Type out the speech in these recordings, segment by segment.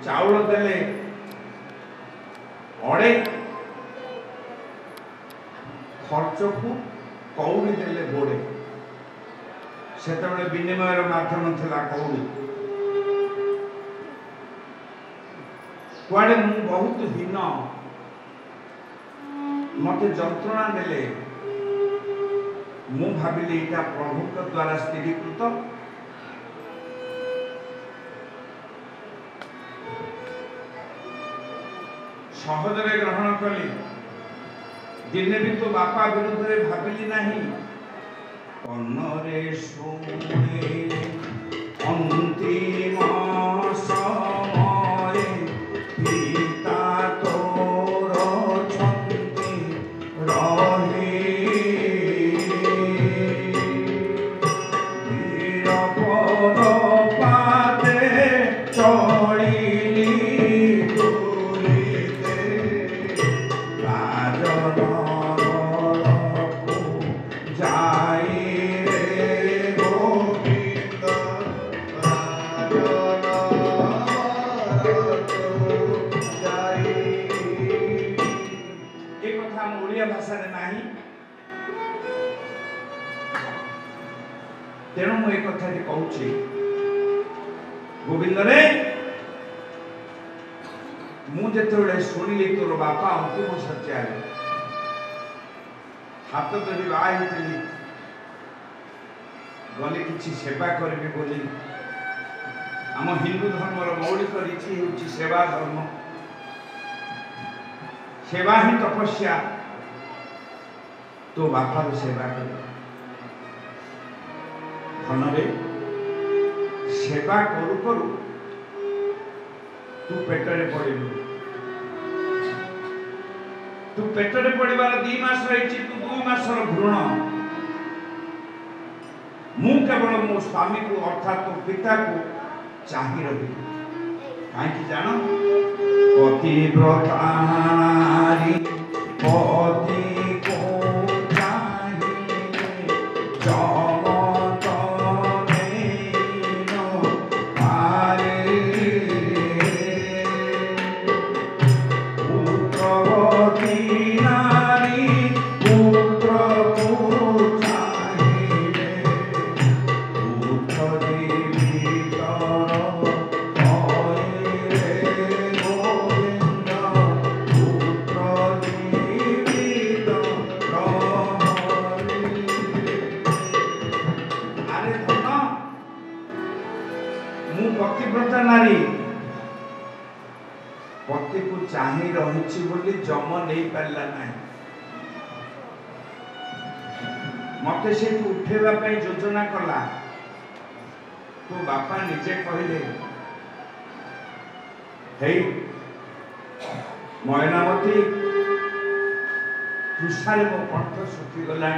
चाउल देले अड़े खर्च को कौड़ी देले बोड़े से विनिमय माध्यम था कौड़ी कुआड़े मु बहुत हीन मत जंत्रणा देले मु भाविली एटा प्रभु द्वारा स्थिरीकृत सहजरे ग्रहण कली दिने भी तो बापा विरुद्ध रे भाविली नहीं कन्नरे शुणे अंतिम समय पिता तोर छंती रहे वीरपद पादे चढ़िली तेणु मुझे कथा कहूँ गोविंद रे मुझे शुणिली तोर बापा अंतिम शଯ୍ୟା हाथ धरी बाहरी गली किसी सेवा करी बोली आम हिंदू धर्मर मौलिक रीति हूँ सेवा धर्म सेवा ही तपस्या तो बापा सेवा कर धनरे सेवा करू करू तू पेटरे पड़ू तू पेटरे पड़ार 2 मास रही तू 2 मासर भ्रूण मु केवल मो स्वामी को अर्थात तो पिता को चाहि रही कहीं जान पतिव्रता नारी पति को चाहिए जगत पतिव्रता नारी पति को चाहि रही बोली जम नहीं पारा ना मत से उठेवा योजना कला तो बापा निजे कहले हे मयनावती तुषारे मो कंठ सुखीगला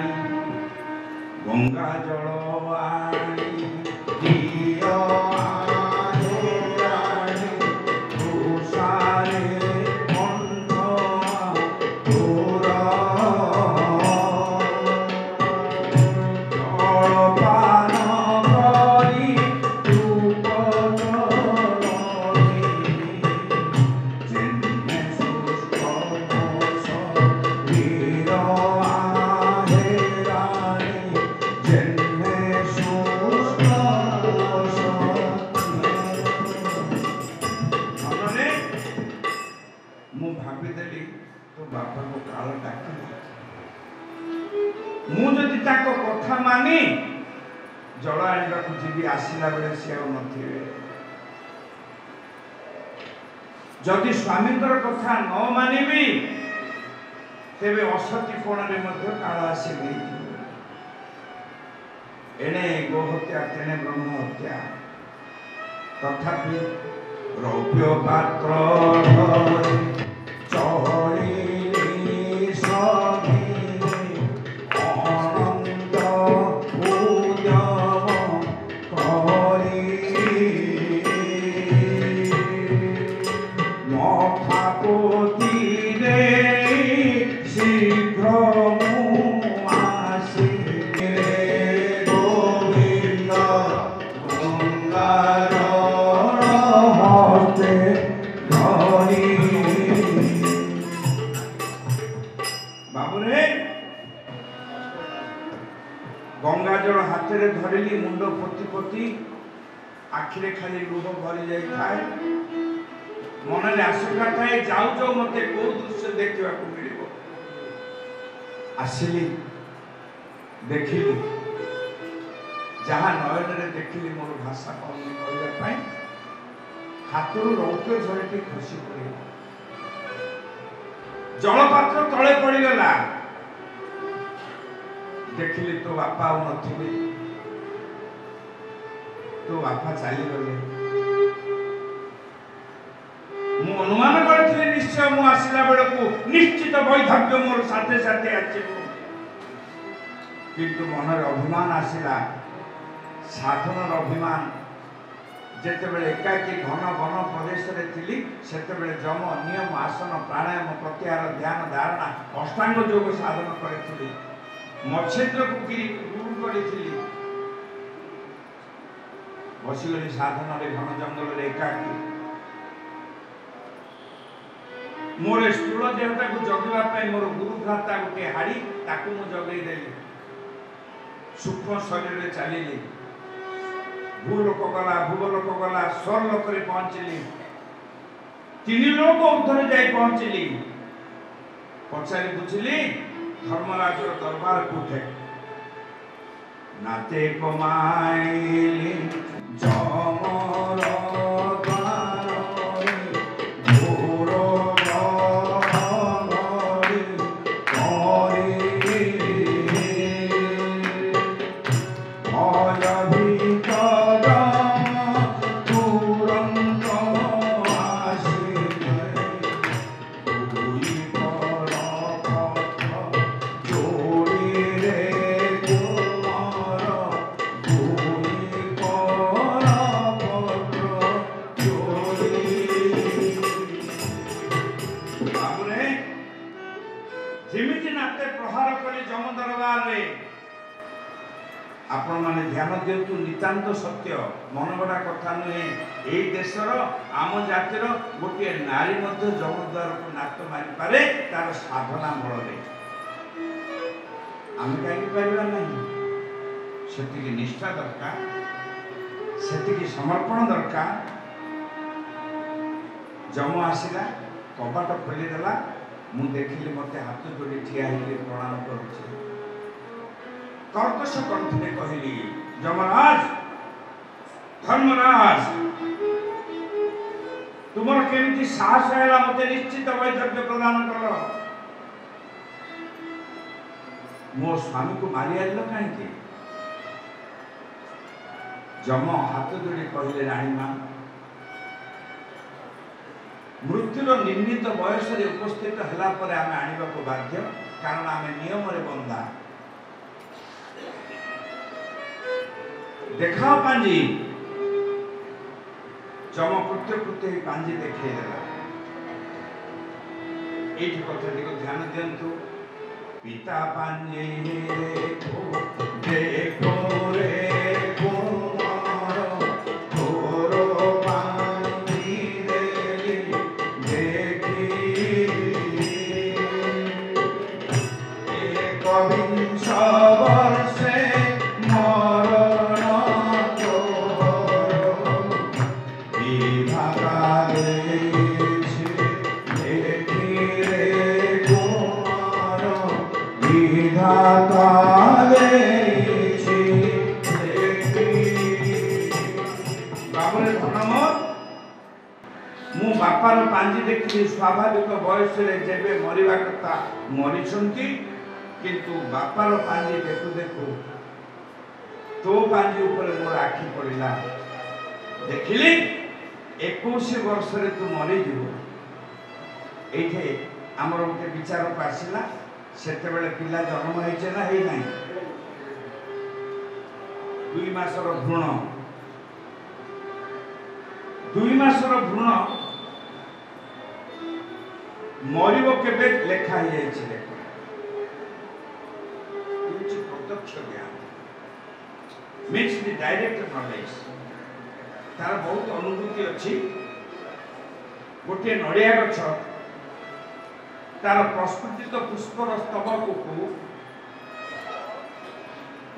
गंगा जल आनी कथा मानी जल आने जी आसला बेले सी थे जदि स्वामी कथा न मानिबी तेबे असती कोण काल आसी एणे गोहत्या तेणे ब्रह्म हत्या तथापि रौप्य पात्र ହାତରେ ଧରିଲି ମୁଣ୍ଡ ପୋତି ପୋତି ଆଖିରେ ଖାଲି ଲୁହ ଭରି ଯାଇଥାଏ ମନରେ ଆଶଙ୍କା ଥାଏ ଯାଉ ଯାଉ ମତେ କୋଉ ଦୃଶ୍ୟ ଦେଖିବାକୁ ମିଳିବ ଆସିଲି ଦେଖିଲି ଯାହା ନୟନରେ ଦେଖିଲି ମୋର ଭାଷା ପାଉନି କହିବା ପାଇଁ ହାତରୁ ରୌପ୍ୟ ଝରଟି ଖସି ପଡ଼ିଲା ଜଳପାତ୍ର ତଳେ ପଡ଼ିଗଲା ଦେଖିଲି ତୋ ବାପା ଆଉ ନଥିଲେ ତୋ ବାପା ଚାଲିଗଲେ ମୁଁ ଅନୁମାନ କରିଥିଲି ନିଶ୍ଚୟ ମୁଁ ଆସିଲା ବେଳକୁ ନିଶ୍ଚିତ ବୈଧବ୍ୟ ମୋର ସାଥେ ସାଥେ ଆସିବ କିନ୍ତୁ ମନରେ ଅଭିମାନ ଆସିଲା ସାଧନର ଅଭିମାନ ଯେତେବେଳେ ଏକାକୀ ଘନ ବନ ପ୍ରଦେଶରେ ଥିଲି ସେତେବେଳେ ଯମ ନିୟମ ଆସନ ପ୍ରାଣାୟାମ ପ୍ରତ୍ୟାହାର ଧ୍ୟାନ ଧାରଣା ଅଷ୍ଟାଙ୍ଗ ଯୋଗ ସାଧନ କରିଥିଲି ମଚ୍ଛେନ୍ଦ୍ରକୁ ଗୁରୁ କରିଥିଲି ବସିଗଲି ସାଧନରେ ଘନ ଜଙ୍ଗଲରେ ଏକାକୀ ମୋର ସ୍ଥୂଳ ଦେହଟାକୁ ଜଗିବା ପାଇଁ ମୋର ଗୁରୁ ଭ୍ରାତା ଗୋଟିଏ ହାଡ଼ି ତାକୁ ମୁଁ ଜଗେଇ ଦେଲି ସୂକ୍ଷ୍ମ ଶରୀରରେ ଚାଲିଲି ଭୂଲୋକ ଗଲା ଭୂଗୋଲୋକ ଗଲା ସ୍ୱର୍ଲୋକରେ ପହଞ୍ଚିଲି 3 ଲୋକ ଉର୍ଦ୍ଧ୍ୱରେ ଯାଇ ପହଞ୍ଚିଲି ପଚାରି ବୁଝିଲି ଧର୍ମରାଜର ଦରବାର କୋଠେ ନାତେ କମାଇଲି ଯମର आपण माने ध्यान दियंतु नितांत सत्य मनगड़ा कथा नुहे एई देशर आम जातिर गोटे नारी मध्य जमद्वार को नात मारि पारे तार साधना बलरे आम कहीं पारिबा नहीं सेतिकी निष्ठा दरकार सेतिकी समर्पण दरकार जम आसिला कबाट खोलीदेला मु देखिली मते हाथ जोड़ी ठिया होई प्रणाम करुछि कर्कश कंठे कहली यमराज धर्मराज तुमर केमिति साहस हैला मते निश्चित वैधव्य प्रदान कर मो स्वामी को मारि आइलो काहे जम हाथ जोड़ी कहले रानी मां मृत्युर निर्णीत बयस उपस्थित हला परे आमे आनिबा को बाध्य कारण आमे नियम रे बंधा देखा पांजी जम कृत्य कृत्य पांजी देखे देला एठी कथा को ध्यान दियंतु पिता पांजी देखो रे कुमार तोरो पांजी देली देखी एक विंश वर्षे बापार पांजी देखी स्वाभाविक बयस जेबे मरिबा कथा मरिछंती किंतु बापार पांजी देखु देखु तो पांजी ऊपर मोर आखि पड़िला देखिली 21 वर्ष रे तू मरि जीवो एठे हमर गोटे विचार को आसिला सेते बेले पिला जन्म होइছে ना हेइ नाही 2 मासर भ्रूण 2 मासर भ्रूण मरिबो केबे लेखा ही जाइछि देखो किछि प्रत्यक्ष ज्ञान मीन्स द डायरेक्ट नॉलेज तार बहुत अनुभूति अछि गोटे नड़िया गछ तार प्रस्फुटित पुष्पर स्तबक को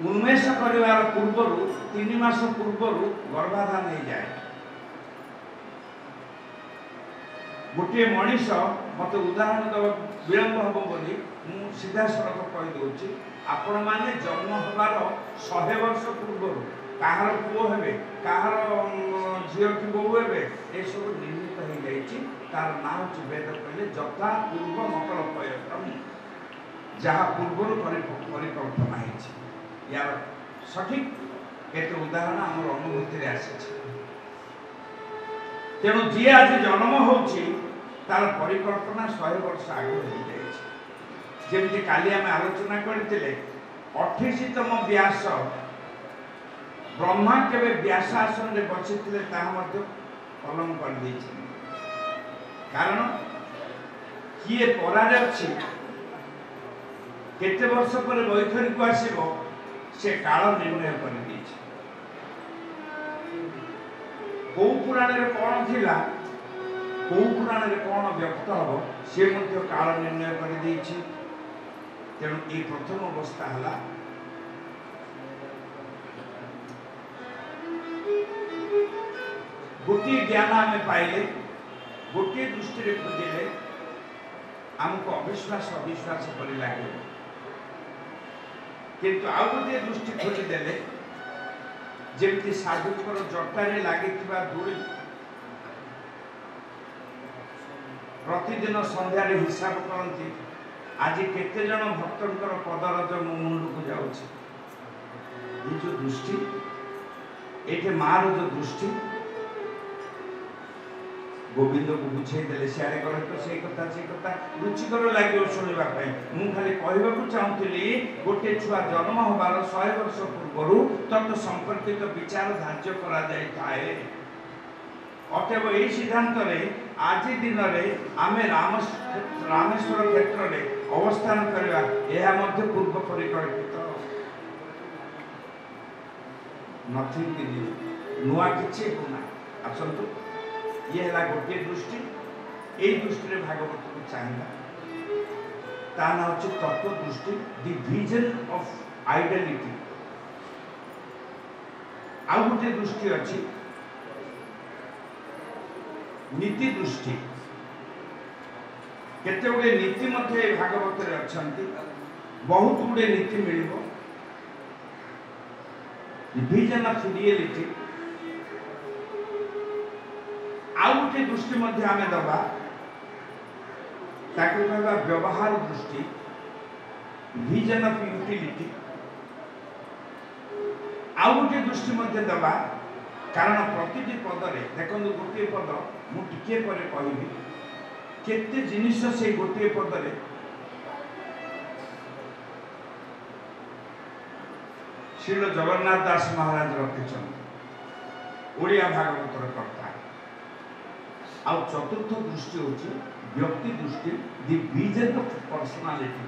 उन्मेष कर पूर्वर 3 मास पूर्वर गर्भाधान हो जाए। गोटे मनीष मत उदाहरण दवा विलंब हम बोली सीधा सड़क कहीदे आपण मैंने जन्म हबार 100 वर्ष पूर्व कहार पुओ हे कहार झील कि बोहू हे ये सब निर्मित हो जाए। तार ना हूँ वेद कहले जथा पूर्व मकल प्रयत्न जहाँ पूर्वर परिकल्पना है। यार सठिक केते उदाहरण आम अनुभूति आसी। तेणु जी आज जन्म होची तार परिकल्पना 100 वर्ष आगे हो जाए। जमी काली आम आलोचना करते 28तम व्यास ब्रह्मा केवे व्यासासन रे बसी कलम कर दी। कारण किए पराजाक्षी केते वर्ष पर वैखरी को आसीबो से काल निर्णय कर दी। को पुराण रे कौन थिला को पुराण रे कौन व्यक्त हबो से मध्य काल निर्णय कर दी। तेणु ये प्रथम अवस्था है गोटे ज्ञान आम पाइले गोटे दृष्टि खोजिले आमको अविश्वास अविश्वास कर लगे किंतु आउ गोटे दृष्टि खोजिदेले जमी साधुकर जटारे लगी धूली प्रतिदिन संध्यार हिसाब करती आज केते जन भक्तंकर पदरज मो मुंड को जाउछि। ये जो दृष्टि एटे मार जो दृष्टि गोविंद को बुझे देले सियारे गले तो से कथा रुचिकर लगे शुणा मु खाली कहवाक चाहूली गोटे छुआ जन्म हबार 100 वर्ष पूर्व तत् संपर्कित विचार धार्य करा जाय थाए। अतएव यही सिद्धांत आज दिन में आम रामेश्वर क्षेत्र में अवस्थान करवा यह पूर्व परिकल्पित नथिंग नुआ किसी होना। आसतु ये है गोटे दृष्टि यही दृष्टि भागवत को चाहिए ता ना हूँ तत्व दृष्टि दि विजन ऑफ आइडेंटिटी। आउ गोटे दृष्टि अच्छी नीति दृष्टि केते गुडे नीति मध्य भागवत रे अछंती बहुत गुडे नीति मिलिबो। विजन ऑफ रियलिटी आउ गोटे दृष्टि मध्य आमे दबा ताकि कहबा व्यवहार दृष्टि विजन ऑफ यूटिलिटी आउ गोटे दृष्टि मध्य दबा। कारण प्रतिटी पदरे देखो गोटे पद मुझे पर कहबी केते जिनिस से गोटे पदरे श्री जगन्नाथ दास महाराज रखिंट ओडिया भागवतर कर्ता। आ चतुर्थ दृष्टि होची व्यक्ति दृष्टि दि विजन ऑफ पर्सनालिटी।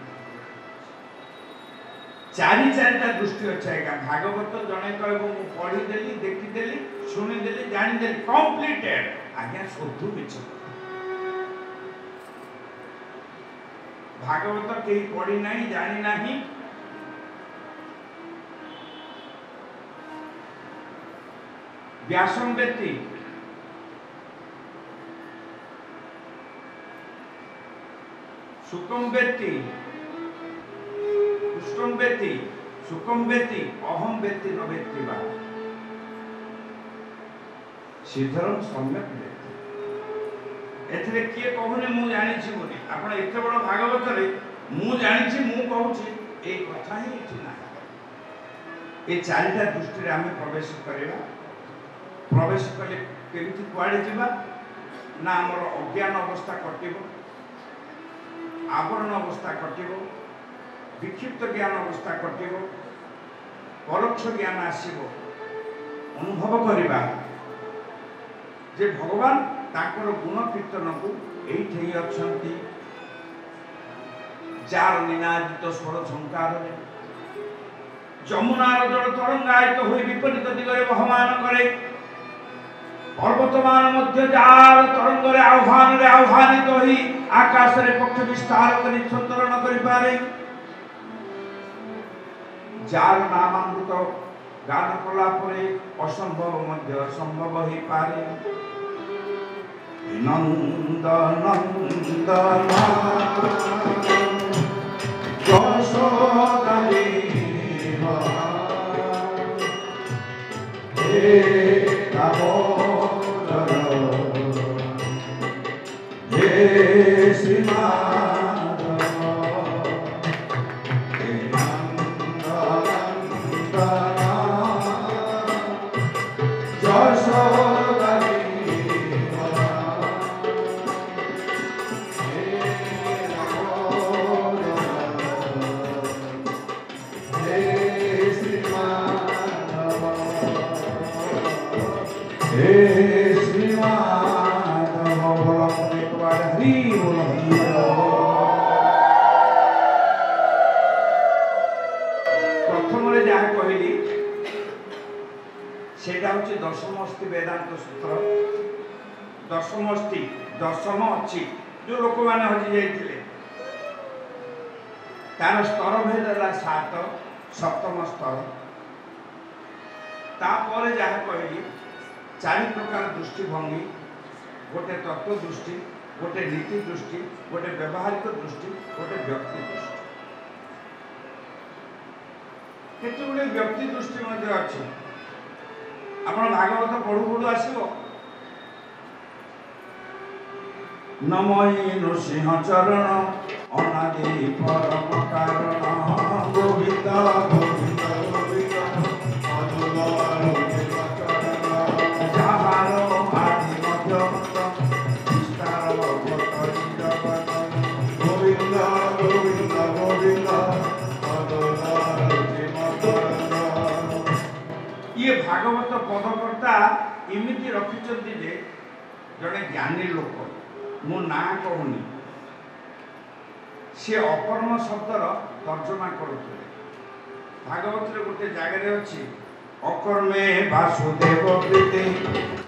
चारि चारिटा दृष्टि अच्छे आज्ञा भागवत जड़े कह पढ़ीदेली देखीदेली शुणीदेली जानीदेली कम्प्लीटेड आज्ञा शुद्ध मिछ। भागवत कहीं पढ़ी ना जानी ना व्यासन व्यक्ति सुकम व्यक्ति कृष्ण व्यक्ति सुकम व्यक्ति अहम व्यक्ति न व्यक्ति बा श्रीधरम सम्यक व्यक्ति एथरे किए कहने मु जानी बोली आपण एते बड़ भागवत रे मु जानी मु कहूची ए कथा ही एठी ना। ए चारिटा दृष्टि रे आमे प्रवेश करेबा। प्रवेश कले केमिति कुआडे जिबा ना हमर अज्ञान अवस्था कटिबो आवरण अवस्था कटिबो विक्षिप्त ज्ञान अवस्था कटिबो परोक्ष ज्ञान आसीबो अनुभव करिबा जे भगवान ताकर गुण कीर्तन को एठी अछंती जार निनादित स्वर झंकार जमुनार जल तरंगायित होई विपरीत दिगरे बहमान करे पर्वतमान मध्य जार तरंग रे आह्वानित होई आकाश रे पक्ष विस्तार करी संतरण करि पारे যার নামামৃত গান কলা পরে অসম্ভব মধ্যে অসম্ভব হয়ে পারে। নন্দ নন্দন যশোদা দেবা হে দামোদর হে শ্রীমাধব হে নন্দ নন্দন যশোদা দেবা হে দামোদর হে শ্রীমাধব हे श्रीमाधव बोलो एक बार हरि बोलो प्रथमरे जहाँ कहली सेटा होची दशमस्ति वेदांत सूत्र। दशमस्ति दशम अच्छी जो लोक मैंने हजि जाइए तार स्तर भेद है 7 सप्तम स्तर। तापर जहाँ कहली 4 प्रकार दृष्टिभंगी गोटे तत्व दृष्टि गोटे नीति दृष्टि गोटे व्यवहारिक दृष्टि गोटे व्यक्ति दृष्टि केते गुडे व्यक्ति दृष्टि मध्य अछि। आपण भागवत पढु पढु आसीबो नमयी नृसिंह चरण अनादि परम कारण गोविंद गोविंद गोविंद अदुलार ये भागवत पदकर्ता इमिति रखिछन्ति जे जड़े ज्ञानी लोक मो ना कहूनी सी अकर्म शब्दर तर्जमा करुले। भागवत गोटे जगह अच्छी अकर्मे वासुदेव प्रीति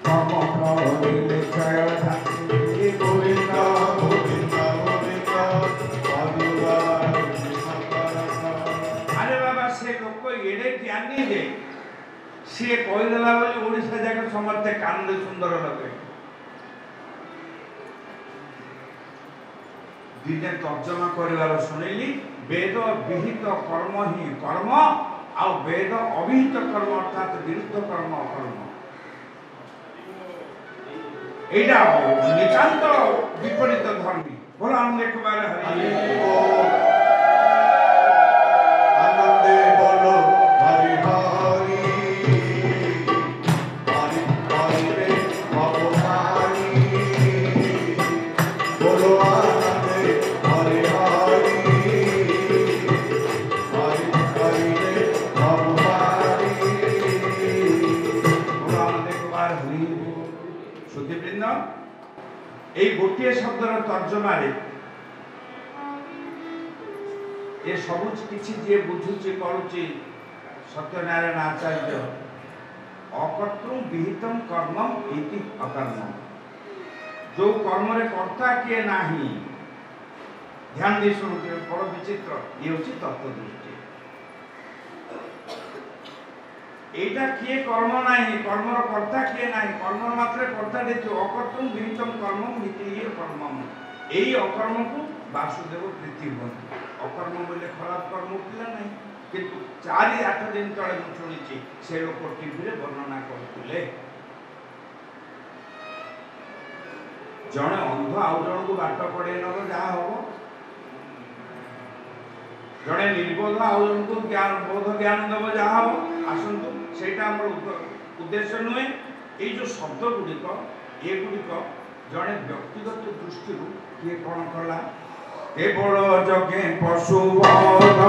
कर्म फलिले जय शांति गोविंद गोविंद गोविंद अदुलार। अरे बाबा से लोक एडे ज्ञानी जे सी कहीदेला बोली ओडिशा जाक समस्ते कानले सुंदर लगे। दिने तर्जमा करिवार सुनिली वेद विहित कर्म ही कर्म आ वेद अविहित कर्म अर्थात विरुद्ध कर्म अकर्म एटा नितांत विपरीत धर्मी। बोलो हम एक बार हरि आनंदे बोलो हरि हरि हरि हरि रे भगवानी बोलो आनंदे हरि हरि हरि हरि रे भगवानी बोलो आनंदे एक बार हरि। श्रुतिवृंद এই গোটিয়ে শব্দর তর্জমারে এ সবুজ কিছু যে বুঝুছে করুছে সত্যনারায়ণ আচার্য অকর্তৃ বিহিতম কর্মম ইতি অকর্মম जो कर्मरे कर्ता किए नाही ध्यान दे शुणुते बड़ विचित्र ये होची तत्व दृष्टि। एटा किए कर्म नाही कर्मर कर्ता किए नाही कर्म मात्र कर्ता देतो अकर्तुम विहितम कर्मम इति कर्मम एई अकर्म को वासुदेव प्रीति होती। अकर्म बोले खराब कर्म उठला नहीं किंतु 4-8 दिन तले मु शुनिछि से लोक टीवी रे वर्णना करथुले जड़े अंध आउ जन को बाट पड़े न जहाँ हम जड़े निर्बोध आउ जन को ज्ञान बोध ज्ञान देव जहाँ हम आसतु से उद्देश्य नुहे ये जो शब्द गुड़िक ये गुड़िक जड़े व्यक्तिगत दृष्टि किए कौन कला केवल जगे पशुबध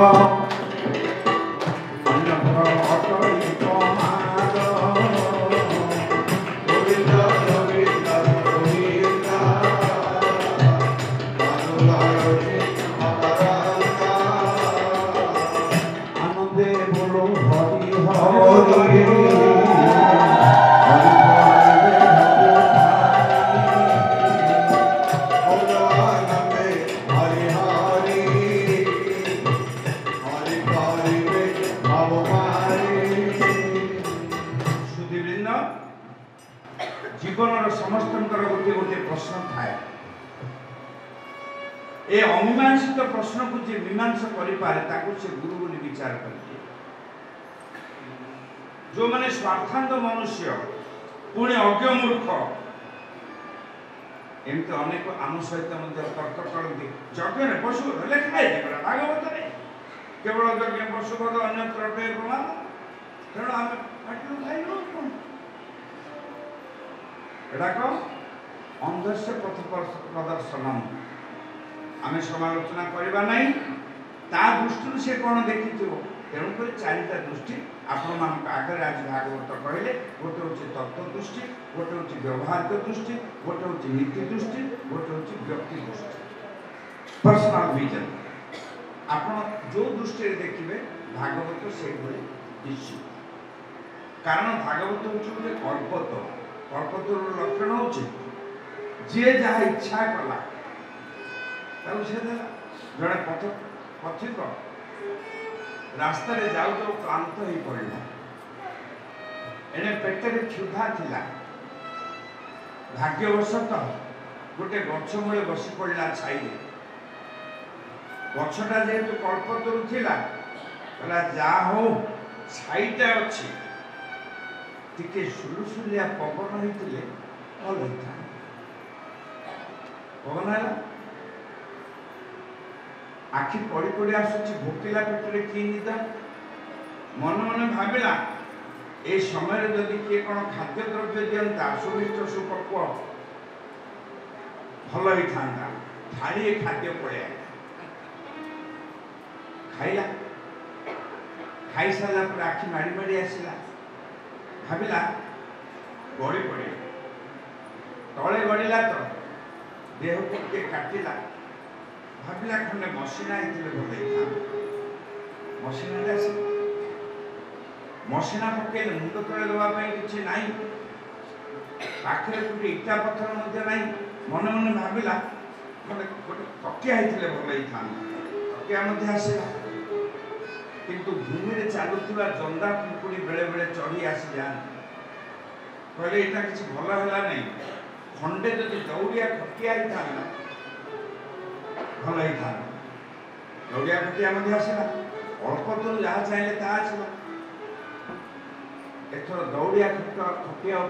समस्तंकर गोटे गोटे प्रश्न थाए ए अमीमांसित प्रश्न को जे मीमांसा करि पारे ताकू से गुरु बोली विचार करके जो माने स्वार्थांत मनुष्य पुणे अज्ञ मूर्ख एमती अनेक आम सहित तर्क करती यज्ञ पशु खाए भागवत केवल यज्ञ पशुपद अन्यत्र प्रमाण तेणु आम खाइलु एटा अंधस्य पथ प्रदर्शन आम समालोचना करवा नहीं ता दृष्टि से कौन देखी तेणुक चारिटा दृष्टि आपण आगे आज भागवत कहले गोटे हूँ तत्व दृष्टि गोटे हूँ व्यवहारिक दृष्टि गोटे हूँ नीति दृष्टि गोटे हूँ व्यक्ति दृष्टि पर्सनाल विजन आपण जो दृष्टि देखिए भागवत से निश्चित कारण भागवत हूँ कल्पत कल्पतर लक्षण हूँ जी जहाँ इच्छा कला जड़े पथिक रास्ता जाऊ जाऊ क्लांत हो पड़ा एने पेटे क्षुधा थिला भाग्यवशतः गोटे गछ मूले बसी पड़ा छाई गछटा जेहेतु कल्पतरु थिला कहला जा हो छाईटा अच्छी टिके सुलुसुलिया पवन होइतिले भल होइता पवन है आखि पड़ी पड़ी आसुची भोकिला पेटे कि निदा मन मन भाविला ए समय जदि किए कौन खाद्य द्रव्य दिंता सुमिष्ट सुपक्व भल होता थाली खाद्य पड़े खाइला खाई सारा पर आखि माड़ी माड़ी आसला भाविला गड़ी पड़े तले गड़ला तो देह को किए काटिला भाविला खंडे मशीना भल मशीना मशीना पकड़े मुंड तले देवाई किसी ना पाखे गोटे इटा पत्थर ना मन मन भाविला गोटे तकिया भल तकिया आसला किंतु भूमि रे चलुवा जंदा पिंपुड़ी बेले बेले चढ़ी आसी जाए कहले यहाँ किसी भल है नहीं खंडे जदि दौड़िया खटिया भल होता दौड़िया खटिया आसला अल्प दूर जहाँ चाहिए ता आसला एथर दौड़िया खटिया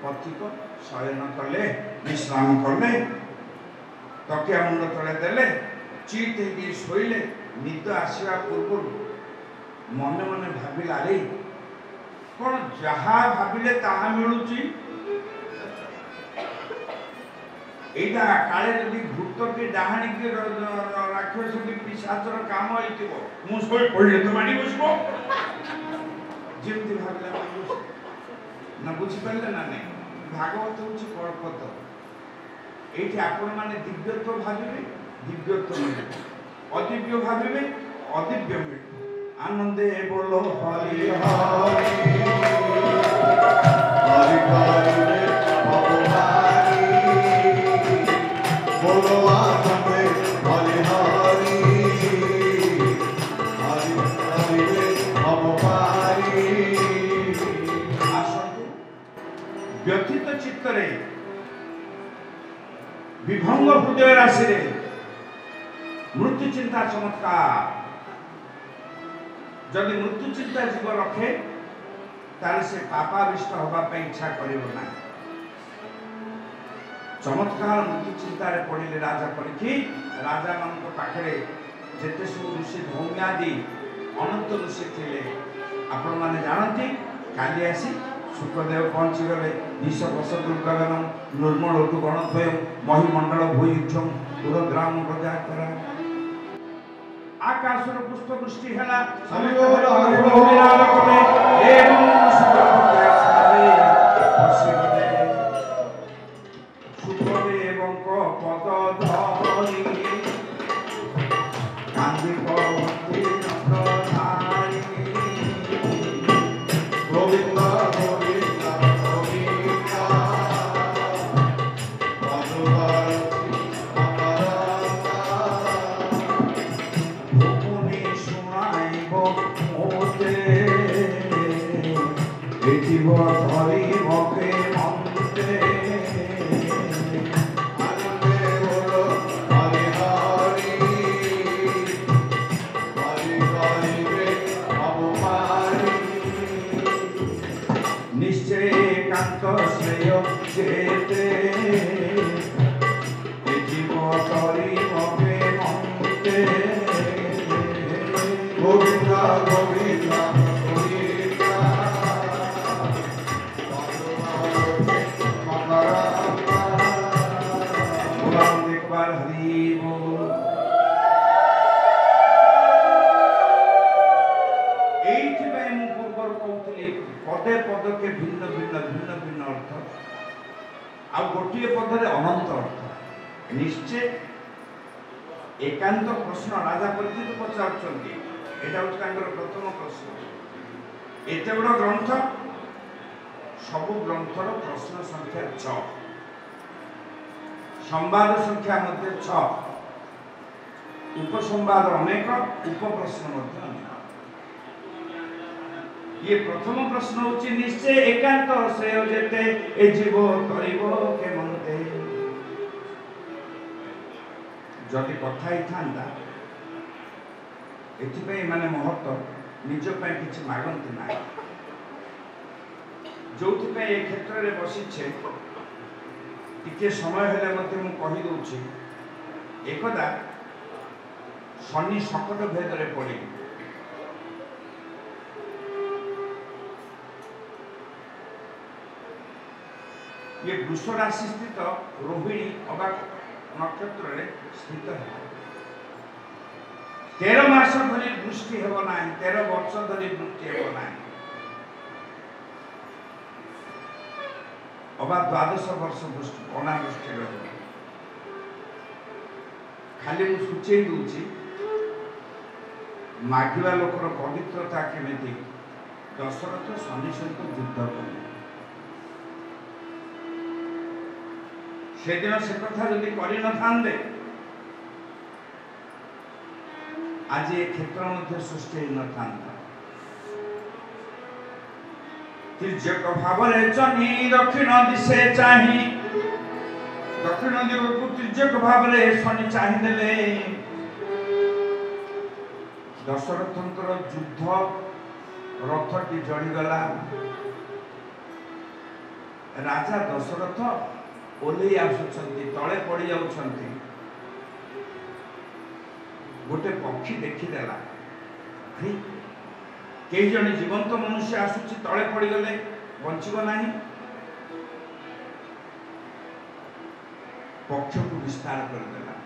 पथिक शयन कले विश्राम कले तकिया मुंड तले देले चित शोले निद आसवा पूर्व मन मन भाविला रे कौन जहा भाविले ताहा मिलुची एटा काले जदि भूत की डाहाणी की राक्षस की पिशाचर काम होइतिबो मु सोई पड़ले तो माडी बसबो जेमति भाविला ना बुझी पाले ना नहीं भागवत होची कल्पत एठी आपण माने दिव्यत्व भाविबे दिव्यत्व मिले अदिव्य भाविबे अदिव्य मिले आनंदे बोलो हरि हरि हरि हरि भगवानी बोलो आनंदे हरि हरि हरि हरि भगवानी आसतु व्यथित चित्तरे विभंग हृदय राशि रे मृत्यु चिंता चमत्कार जदि मृत्यु चिंता जीव रखे ताले से पापाविष्ट होगा इच्छा करना चमत्कार मृत्यु चिंता पड़े राजा परीक्षी राजा मान पाखे जिते सब ऋषि धौम्यादि अनंत ऋषि थे आपण मैंने जानती काली आसी शुक्रदेव पहुंची गले निश बस दुर्गलन निर्मल ऋतु गणद्वय महिमंडल भूयुद्धम पुरग्राम प्रजा करा आकाश पुष्प वृष्टि है सुखदेव पद धरी कांदी गोविंद धरी मके मंते आ गोटे पदरे अनंत अर्थ निश्चय एकांत प्रश्न राजा परिचित पचारुछंती एटा होछ तांकर प्रथम प्रश्न एते बड़ ग्रंथ सब ग्रंथर प्रश्न संख्या 6 संवाद संख्या मध्य 6 उपसंवाद अनेक उपप्रश्न मध्य अनेक ये प्रथम प्रश्न होची निश्चय एकांत श्रेय जेते ए जीव तरिबो के मनते जदि कथा ही थांदा एथिपे माने महत्व निज पे किछ मागंती ना जोथि पे ए क्षेत्र रे बसिछे टिके समय हेले मते मु कहि दोछि एकदा शनि सकट भेद रे पड़ी ये वृष राशि स्थित रोहिणी अबा नक्षत्र रे स्थित है 13 मास धरी वृष्टि हेब ना 13 वर्ष धरी वृष्टि हेब ना अबा 12 वर्ष वृष्टि अनावृष्टि रह खाली मु सूचई दूची मागिवा लोकर पवित्रता केमिति दशरथ शनि सहित युद्ध कले से दिन से कथा जदि करि न थांदे आज ये क्षेत्र मध्य सृष्टि न थांता तिर्यक भावरे जनी दक्षिण दिशे चाहि दक्षिण दिगକୁ तिर्यक भावरे शनि चाहि देले दशरथंकर युद्ध रथटी जड़ी गला राजा दशरथ ओले आसुछंती तळे पड़ी जाउछंती गोटे पक्षी देखि देला अरे के जणी जीवंत मनुष्य आसुछि तळे पड़ी गले बंचिबो नाही पक्ष को विस्तार कर देला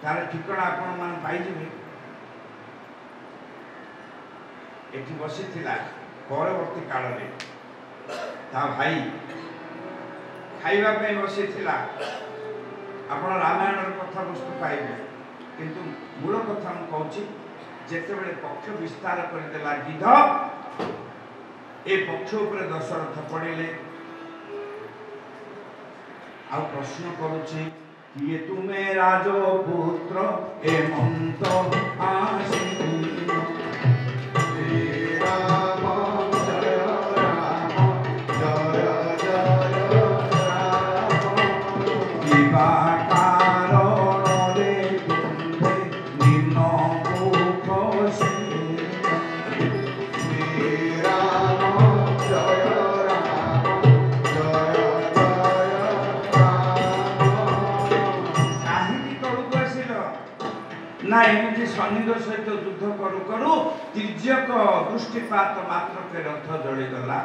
तार ठिकाना आपण मान पाई जिवे एठी बसी थिला परवर्ती काल रे ता भाई खाइबा पे बसी थिला आपण रामायण कथा वस्तु पाइबे किंतु मूल कथा हम कहूची जेते बेले पक्ष विस्तार कर देला गिध ए पक्ष ऊपर दशरथ पड़िले आ प्रश्न करूची किए तुमे राजपुत्र ए मंत आसी ना एमती शनिर सहित युद्ध करू करू तिर्यक दृष्टिपात मात्र के रथ जड़ी गला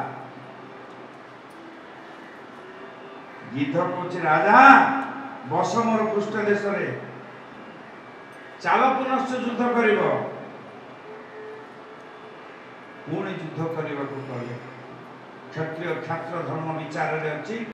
गिध कौच राजा बस मोर पृष्ठ देश रे चाल पुनश्च युद्ध करिब पुणी युद्ध करने को कहले क्षत्रिय छात्र धर्म विचार रे अछि।